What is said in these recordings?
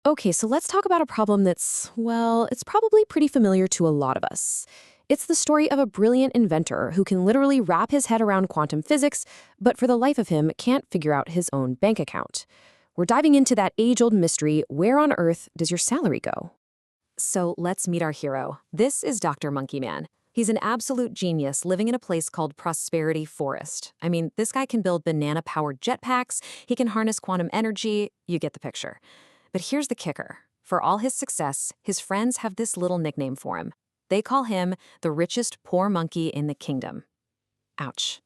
Okay, so let's talk about a problem that's, well, it's probably pretty familiar to a lot of us. It's the story of a brilliant inventor who can literally wrap his head around quantum physics, but for the life of him can't figure out his own bank account. We're diving into that age-old mystery, where on earth does your salary go? So let's meet our hero. This is DrMonkeyMan. He's an absolute genius living in a place called Prosperity Forest. I mean, this guy can build banana-powered jetpacks, he can harness quantum energy, you get the picture. But here's the kicker. For all his success, his friends have this little nickname for him. They call him the richest poor monkey in the kingdom. Ouch.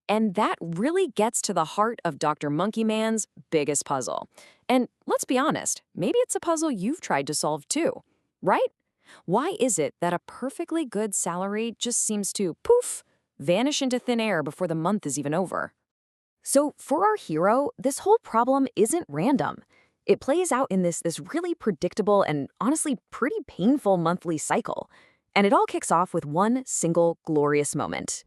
And that really gets to the heart of DrMonkeyMan's biggest puzzle. And let's be honest, maybe it's a puzzle you've tried to solve too, right? Why is it that a perfectly good salary just seems to, poof, vanish into thin air before the month is even over? So for our hero, this whole problem isn't random. It plays out in this really predictable and honestly pretty painful monthly cycle. And it all kicks off with one single glorious moment.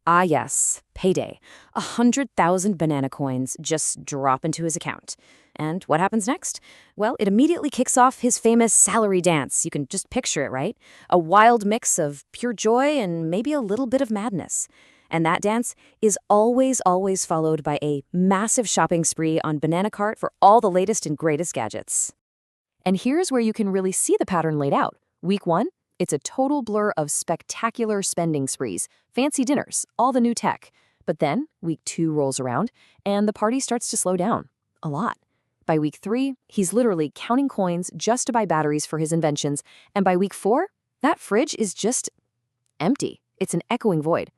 Ah yes, payday. 100,000 banana coins just drop into his account. And what happens next? Well, it immediately kicks off his famous salary dance. You can just picture it, right? A wild mix of pure joy and maybe a little bit of madness. And that dance is always followed by a massive shopping spree on Banana Cart for all the latest and greatest gadgets. And here's where you can really see the pattern laid out. Week 1, it's a total blur of spectacular spending sprees, fancy dinners, all the new tech. But then week 2 rolls around and the party starts to slow down. A lot. By week 3, he's literally counting coins just to buy batteries for his inventions. And by week 4, that fridge is just empty. It's an echoing void.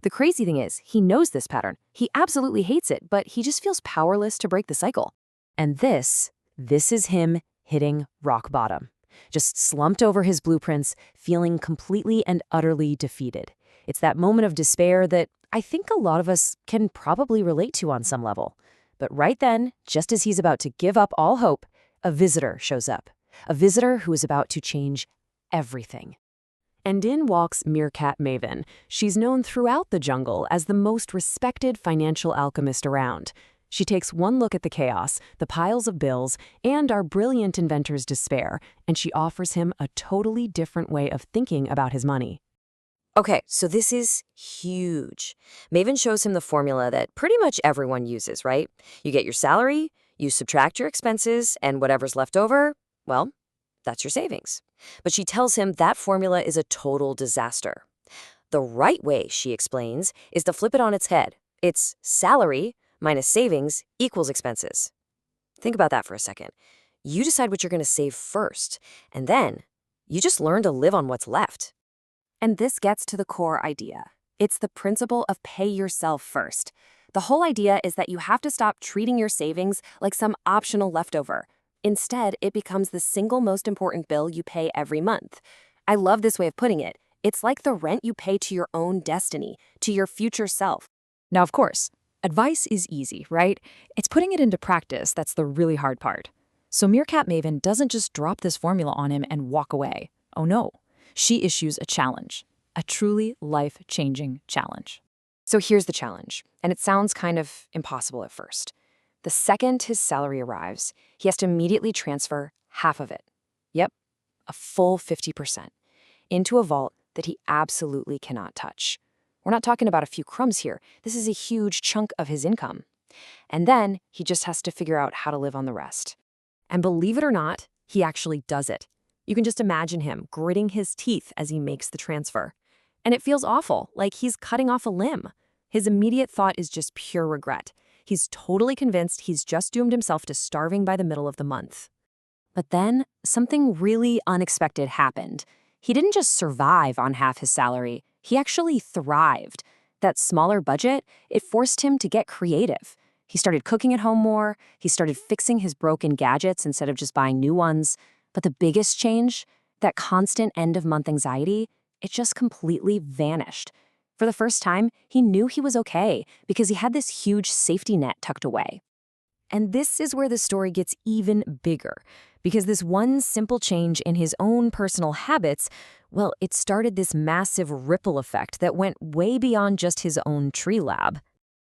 The crazy thing is, he knows this pattern. He absolutely hates it, but he just feels powerless to break the cycle. And this is him hitting rock bottom. Just slumped over his blueprints, feeling completely and utterly defeated. It's that moment of despair that I think a lot of us can probably relate to on some level. But right then, just as he's about to give up all hope, a visitor shows up. A visitor who is about to change everything. And in walks Meerkat Maven. She's known throughout the jungle as the most respected financial alchemist around. She takes one look at the chaos, the piles of bills, and our brilliant inventor's despair, and she offers him a totally different way of thinking about his money. Okay, so this is huge. Maven shows him the formula that pretty much everyone uses, right? You get your salary, you subtract your expenses, and whatever's left over, well, that's your savings. But she tells him that formula is a total disaster. The right way, she explains, is to flip it on its head. It's salary minus savings equals expenses. Think about that for a second. You decide what you're going to save first, and then you just learn to live on what's left. And this gets to the core idea. It's the principle of pay yourself first. The whole idea is that you have to stop treating your savings like some optional leftover. Instead, it becomes the single most important bill you pay every month. I love this way of putting it. It's like the rent you pay to your own destiny, to your future self. Now, of course, advice is easy, right? It's putting it into practice that's the really hard part. So Meerkat Maven doesn't just drop this formula on him and walk away. Oh no, she issues a challenge, a truly life-changing challenge. So here's the challenge, and it sounds kind of impossible at first. The second his salary arrives, he has to immediately transfer half of it. Yep, a full 50%, into a vault that he absolutely cannot touch. We're not talking about a few crumbs here. This is a huge chunk of his income. And then he just has to figure out how to live on the rest. And believe it or not, he actually does it. You can just imagine him gritting his teeth as he makes the transfer. And it feels awful, like he's cutting off a limb. His immediate thought is just pure regret. He's totally convinced he's just doomed himself to starving by the middle of the month. But then something really unexpected happened. He didn't just survive on half his salary, he actually thrived. That smaller budget, it forced him to get creative. He started cooking at home more, he started fixing his broken gadgets instead of just buying new ones. But the biggest change, that constant end-of-month anxiety, it just completely vanished. For the first time, he knew he was okay because he had this huge safety net tucked away. And this is where the story gets even bigger, because this one simple change in his own personal habits, well, it started this massive ripple effect that went way beyond just his own tree lab.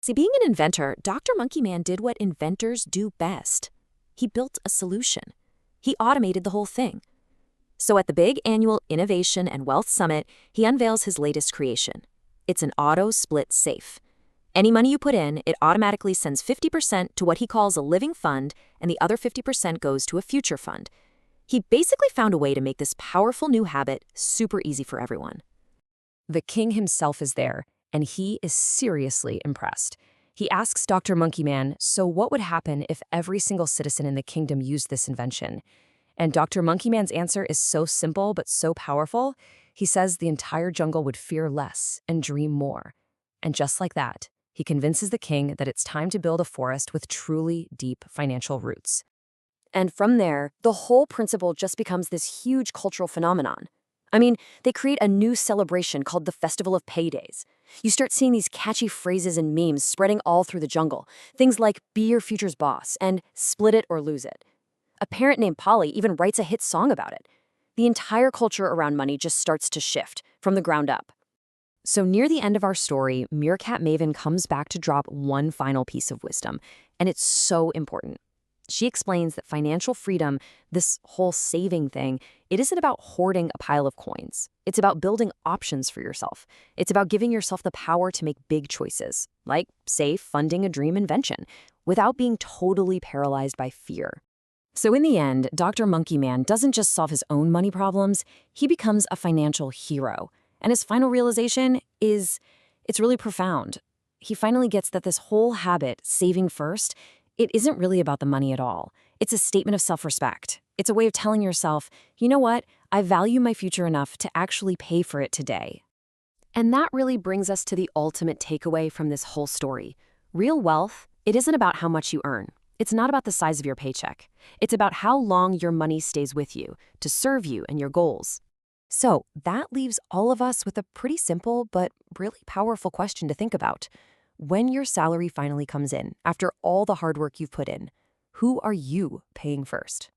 See, being an inventor, DrMonkeyMan did what inventors do best. He built a solution. He automated the whole thing. So at the big annual Innovation and Wealth Summit, he unveils his latest creation. It's an auto-split safe. Any money you put in, it automatically sends 50% to what he calls a living fund, and the other 50% goes to a future fund. He basically found a way to make this powerful new habit super easy for everyone. The king himself is there, and he is seriously impressed. He asks DrMonkeyMan, so what would happen if every single citizen in the kingdom used this invention? And DrMonkeyMan's answer is so simple but so powerful. He says the entire jungle would fear less and dream more. And just like that, he convinces the king that it's time to build a forest with truly deep financial roots. And from there, the whole principle just becomes this huge cultural phenomenon. I mean, they create a new celebration called the Festival of Paydays. You start seeing these catchy phrases and memes spreading all through the jungle. Things like, be your future's boss, and split it or lose it. A parent named Polly even writes a hit song about it. The entire culture around money just starts to shift from the ground up. So near the end of our story, Meerkat Maven comes back to drop one final piece of wisdom, and it's so important. She explains that financial freedom, this whole saving thing, it isn't about hoarding a pile of coins. It's about building options for yourself. It's about giving yourself the power to make big choices, like, say, funding a dream invention, without being totally paralyzed by fear. So in the end, DrMonkeyMan doesn't just solve his own money problems, he becomes a financial hero. And his final realization is, it's really profound. He finally gets that this whole habit, saving first, it isn't really about the money at all. It's a statement of self-respect. It's a way of telling yourself, you know what, I value my future enough to actually pay for it today. And that really brings us to the ultimate takeaway from this whole story. Real wealth, it isn't about how much you earn. It's not about the size of your paycheck. It's about how long your money stays with you, to serve you and your goals. So that leaves all of us with a pretty simple but really powerful question to think about. When your salary finally comes in, after all the hard work you've put in, who are you paying first?